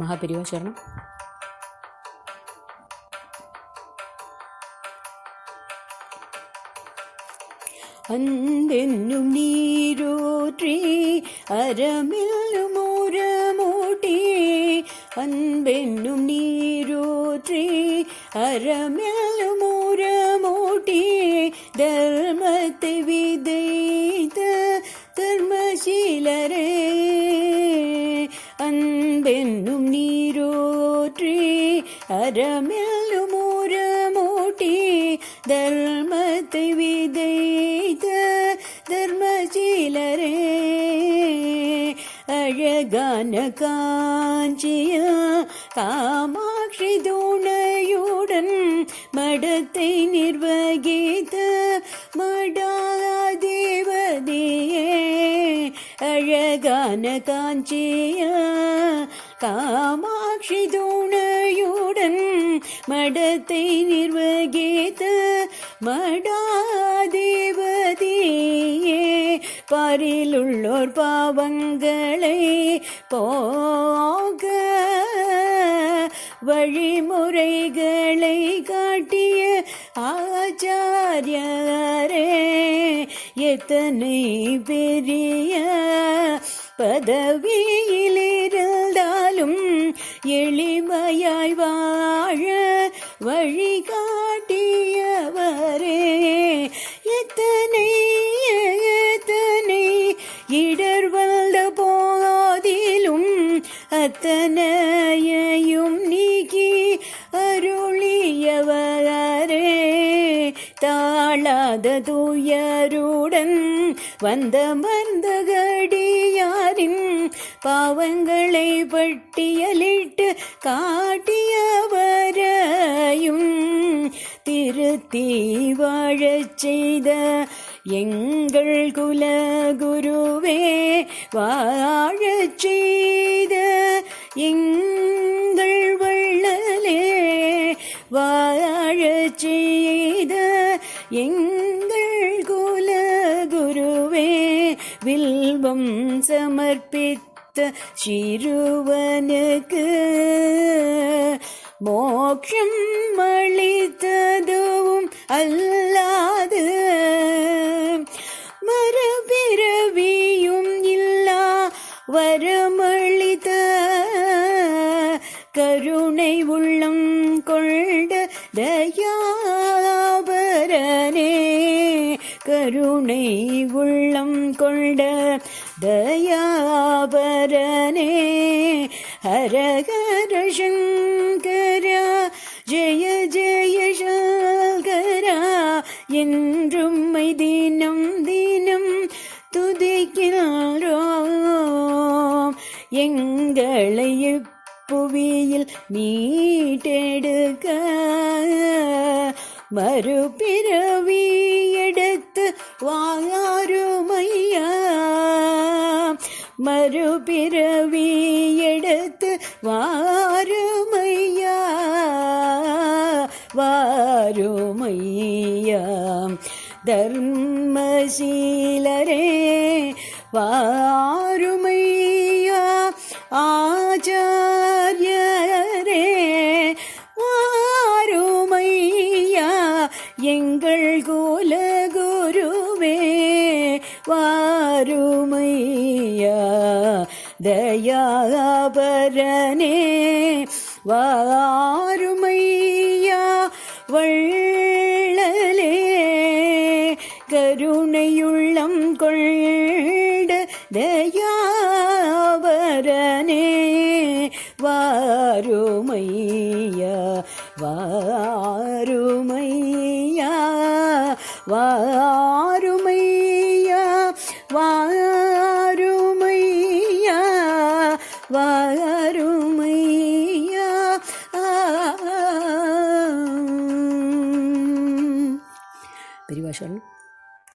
മഹാപെരിവ ശരണം. അന്തെന്നും നീരൂற்றி അരമെല്ലും ഉരമൂട്ടി, അൻപെന്നും നീരൂற்றி അരമെല്ലും ഉരമൂട്ടി, ധർമ്മത്തെ വിதைத்த ധർമ്മശീലരே. അൻപെന്നും നീരൂற்றி അരമെല്ലും ഉരമൂട്ടി, ധർമ്മത്തെ വിதைத்த ധർമ്മശീലരே. அழகான காஞ்சிய காமாட்சி துணையுடன் மடத்தை நிர்வகித்த மடாதேவதையே. அழகான காஞ்சிய காமாட்சி துணையுடன் மடத்தை நிர்வகித்த மடாதேவதையே. பாரிலுள்ளோர் பாவங்களை போக வழிமுறைகளை காட்டிய ஆச்சாரியரே. எத்தனை பெரிய பதவியில் இருந்தாலும் எளிமையாய் வாழ வழிகாட்டியவரே. எத்தனை இடர் வந்த போதிலும் அத்தனையையும் நீக்கி அருளியவரே. தாழாத துயருடன் வந்த மந்தகடியாரின் பாவங்களை பட்டியலிட்டு காட்டியவரையும் திருத்தி வாழச் செய்த எங்கள் குலகுருவே. வாழச் செய்த எங்கள் வள்ளலே. வாழச் செய்த எங்கள் குலகுருவே. வில்வம் சமர்ப்பித்த சிறுவனுக்கு மோட்சம் அளித்ததுவும் அல்லாது, மறுபிறவியும் இல்லா வரமளித்த கருணை உள்ளம் கொண்ட தயாபரனே. கருணை உள்ளம் கொண்ட தயாபரனே. ஹரஹர சங்கரா ஜெய ஜெய சங்கரா. என்றும் தினம் தினம் துதிக்கிறோம். எங்களை புவியில் மீட்டெடுக்க மறுபிறவி எடுத்து வாருமையா. மறுபிறவி எடுத்து வாருமையா. வாருமையா. தர்மசீலரே. வாருமையா. ஆச்சாரியரே. வாருமையா. எங்கள் குலகுருவே. வாருமையா. தயாபரனே. வாருமையா. வள்ளலே. கருணையுள்ளம் கொண்ட தயாபரனே. வாருமையா. வாருமையா. வாருமையா. வாருமையா. வாரும்